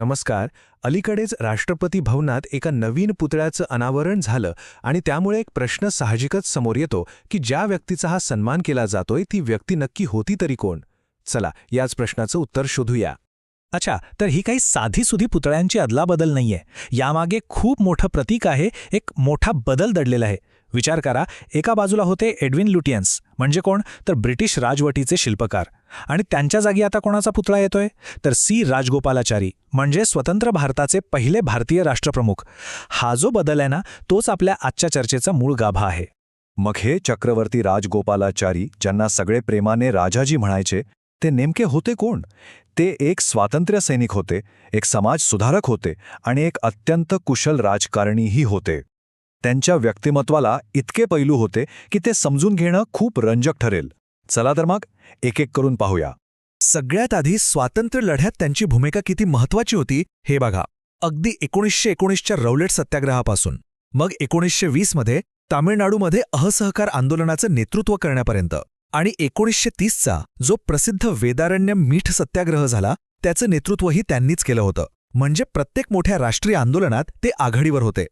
नमस्कार. अलीकडेच राष्ट्रपती भवनात एका नवीन पुतळ्याचं अनावरण झालं आणि त्यामुळे एक प्रश्न साहजिकच समोर येतो की ज्या व्यक्तीचा हा सन्मान केला जातोय ती व्यक्ती नक्की होती तरी कोण? चला याच प्रश्नाचं उत्तर शोधूया. अच्छा, तर ही काही साधीसुधी पुतळ्यांची अदलाबदल नाहीये. यामागे खूप मोठं प्रतीक आहे, एक मोठा बदल दडलेला आहे. विचार करा, एका बाजूला होते एडविन लुटियन्स, म्हणजे कोण तर ब्रिटिश राजवटीचे शिल्पकार, आणि त्यांच्या जागी आता कोणाचा पुतळा येतोय तर सी राजगोपालाचारी, म्हणजे स्वतंत्र भारताचे पहिले भारतीय राष्ट्रप्रमुख. हा जो बदल आहे ना, तोच आपल्या आजच्या चर्चेचा मूळ गाभा आहे. मग हे चक्रवर्ती राजगोपालाचारी, ज्यांना सगळे प्रेमाने राजाजी म्हणायचे, ते नेमके होते कोण? ते एक स्वातंत्र्य सैनिक होते, एक समाज सुधारक होते आणि एक अत्यंत कुशल राजकारणीही होते. त्यांच्या व्यक्तिमत्वाला इतके पैलू होते की ते समजून घेणं खूप रंजक ठरेल. चला तर मग एक एक करून पाहूया. सगळ्यात आधी स्वातंत्र्य लढ्यात त्यांची भूमिका किती महत्वाची होती हे बघा. अगदी 1919च्या रौलेट सत्याग्रहापासून मग 1920 मध्ये तामिळनाडूमध्ये असहकार आंदोलनाचं नेतृत्व करण्यापर्यंत, आणि 1930चा जो प्रसिद्ध वेदारण्यम मीठ सत्याग्रह झाला त्याचं नेतृत्वही त्यांनीच केलं होतं. म्हणजे प्रत्येक मोठ्या राष्ट्रीय आंदोलनात ते आघाडीवर होते.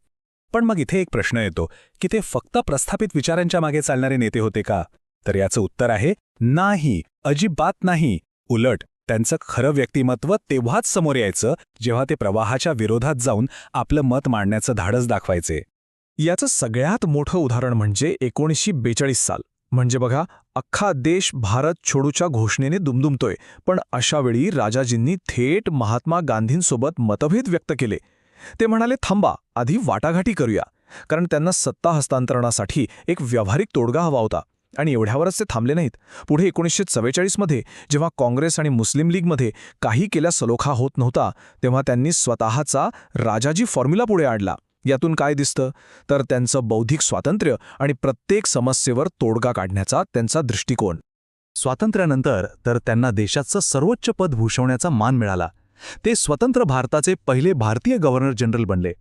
पण मग इथे एक प्रश्न येतो की ते फक्त प्रस्थापित विचारांच्या मागे चालणारे नेते होते का? तर याचं उत्तर आहे नाही, अजिबात नाही. उलट त्यांचं खरं व्यक्तिमत्व तेव्हाच समोर यायचं जेव्हा ते प्रवाहाच्या विरोधात जाऊन आपलं मत मांडण्याचं धाडस दाखवायचे. याचं सगळ्यात मोठं उदाहरण म्हणजे 1942 साल. म्हणजे बघा, अख्खा देश भारत छोडूच्या घोषणेने दुमदुमतोय, पण अशावेळी राजाजींनी थेट महात्मा गांधींसोबत मतभेद व्यक्त केले. ते म्हणाले, थांबा, आधी वाटाघाटी करूया, कारण त्यांना सत्ता हस्तांतरणासाठी एक व्यावहारिक तोडगा हवा होता. आणि एवढ्यावरच ते थांबले नाहीत. पुढे 1944 मध्ये जेव्हा काँग्रेस आणि मुस्लिम लीगमध्ये काही केल्या सलोखा होत नव्हता, तेव्हा त्यांनी स्वतःचा राजाजी फॉर्म्युला पुढे आणला. यातून काय दिसतं तर त्यांचं बौद्धिक स्वातंत्र्य आणि प्रत्येक समस्येवर तोडगा काढण्याचा त्यांचा दृष्टिकोन. स्वातंत्र्यानंतर तर त्यांना देशाचं सर्वोच्च पद भूषवण्याचा मान मिळाला. ते स्वतंत्र भारताचे पहिले भारतीय गव्हर्नर जनरल बनले.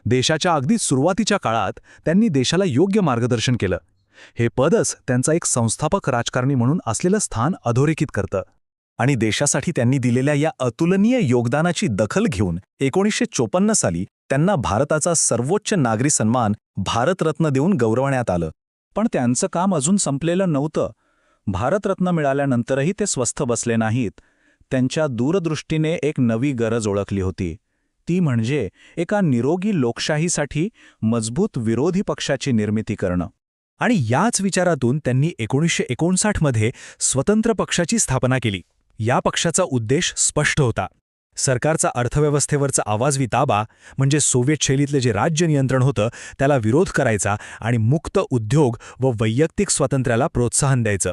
देशाच्या अगदी सुरुवातीच्या काळात त्यांनी देशाला योग्य मार्गदर्शन केलं. हे पदच त्यांचा एक संस्थापक राजकारणी म्हणून असलेलं स्थान अधोरेखित करतं. आणि देशासाठी त्यांनी दिलेल्या या अतुलनीय योगदानाची दखल घेऊन 1954 साली त्यांना भारताचा सर्वोच्च नागरी सन्मान भारतरत्न देऊन गौरवण्यात आलं. पण त्यांचं काम अजून संपलेलं नव्हतं. भारतरत्न मिळाल्यानंतरही ते स्वस्थ बसले नाहीत. त्यांच्या दूरदृष्टीने एक नवी गरज ओळखली होती. ती म्हणजे एका निरोगी लोकशाहीसाठी मजबूत विरोधी पक्षाची निर्मिती करणं. आणि याच विचारातून त्यांनी 1959 मध्ये स्वतंत्र पक्षाची स्थापना केली. या पक्षाचा उद्देश स्पष्ट होता. सरकारचा अर्थव्यवस्थेवरचा आवाजवी ताबा, म्हणजे सोव्हिएट शैलीतले जे राज्य नियंत्रण होतं, त्याला विरोध करायचा आणि मुक्त उद्योग व वैयक्तिक स्वातंत्र्याला प्रोत्साहन द्यायचं.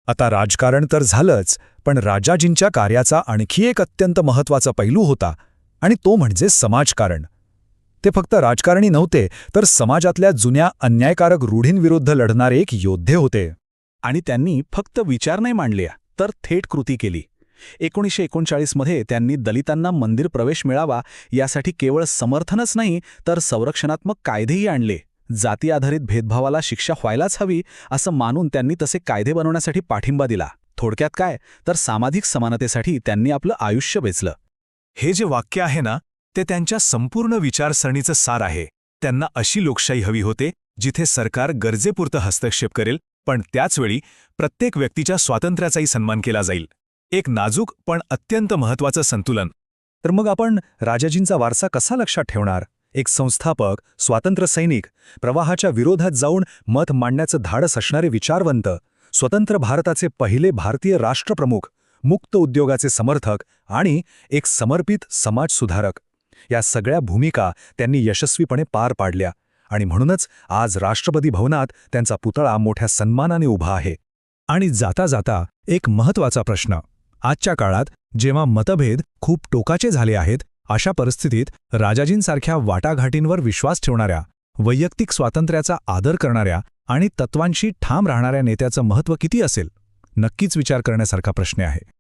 आता राजकारण तर झालंच, पण राजाजींच्या कार्याचा आणखी एक अत्यंत महत्त्वाचा पैलू होता, आणि तो म्हणजे समाजकारण. ते फक्त राजकारणी नव्हते, तर समाजातल्या जुन्या अन्यायकारक रूढींविरुद्ध लढणारे एक योद्धे होते. आणि त्यांनी फक्त विचार नाही मांडले, तर थेट कृती केली. 1939 मध्ये त्यांनी दलितांना मंदिर प्रवेश मिळावा यासाठी केवळ समर्थनच नाही, तर संरक्षणात्मक कायदेही आणले. जाती आधारित भेदभावाला शिक्षा व्हायलाच हवी असं मानून त्यांनी तसे कायदे बनवण्यासाठी पाठिंबा दिला. थोडक्यात काय तर सामाजिक समानतेसाठी त्यांनी आपलं आयुष्य वेचलं. हे जे वाक्य आहे ना, ते त्यांच्या संपूर्ण विचारसरणीचं सार आहे. त्यांना अशी लोकशाही हवी होते जिथे सरकार गरजेपुरतं हस्तक्षेप करेल, पण त्याचवेळी प्रत्येक व्यक्तीच्या स्वातंत्र्याचाही सन्मान केला जाईल. एक नाजूक पण अत्यंत महत्त्वाचं संतुलन. तर मग आपण राजाजींचा वारसा कसा लक्षात ठेवणार? एक संस्थापक, स्वातंत्र्य सैनिक, प्रवाहाच्या विरोधात जाऊन मत मांडण्याचं धाडस असणारे विचारवंत, स्वतंत्र भारताचे पहिले भारतीय राष्ट्रप्रमुख, मुक्त उद्योगाचे समर्थक आणि एक समर्पित समाजसुधारक. या सगळ्या भूमिका त्यांनी यशस्वीपणे पार पाडल्या, आणि म्हणूनच आज राष्ट्रपती भवनात त्यांचा पुतळा मोठ्या सन्मानाने उभा आहे. आणि जाता जाता एक महत्त्वाचा प्रश्न. आजच्या काळात जेव्हा मतभेद खूप टोकाचे झाले आहेत, अशा परिस्थितीत राजाजींसारख्या वाटाघाटींवर विश्वास ठेवणाऱ्या, वैयक्तिक स्वातंत्र्याचा आदर करणाऱ्या आणि तत्वांशी ठाम राहणाऱ्या नेत्याचं महत्त्व किती असेल? नक्कीच विचार करण्यासारखा प्रश्न आहे.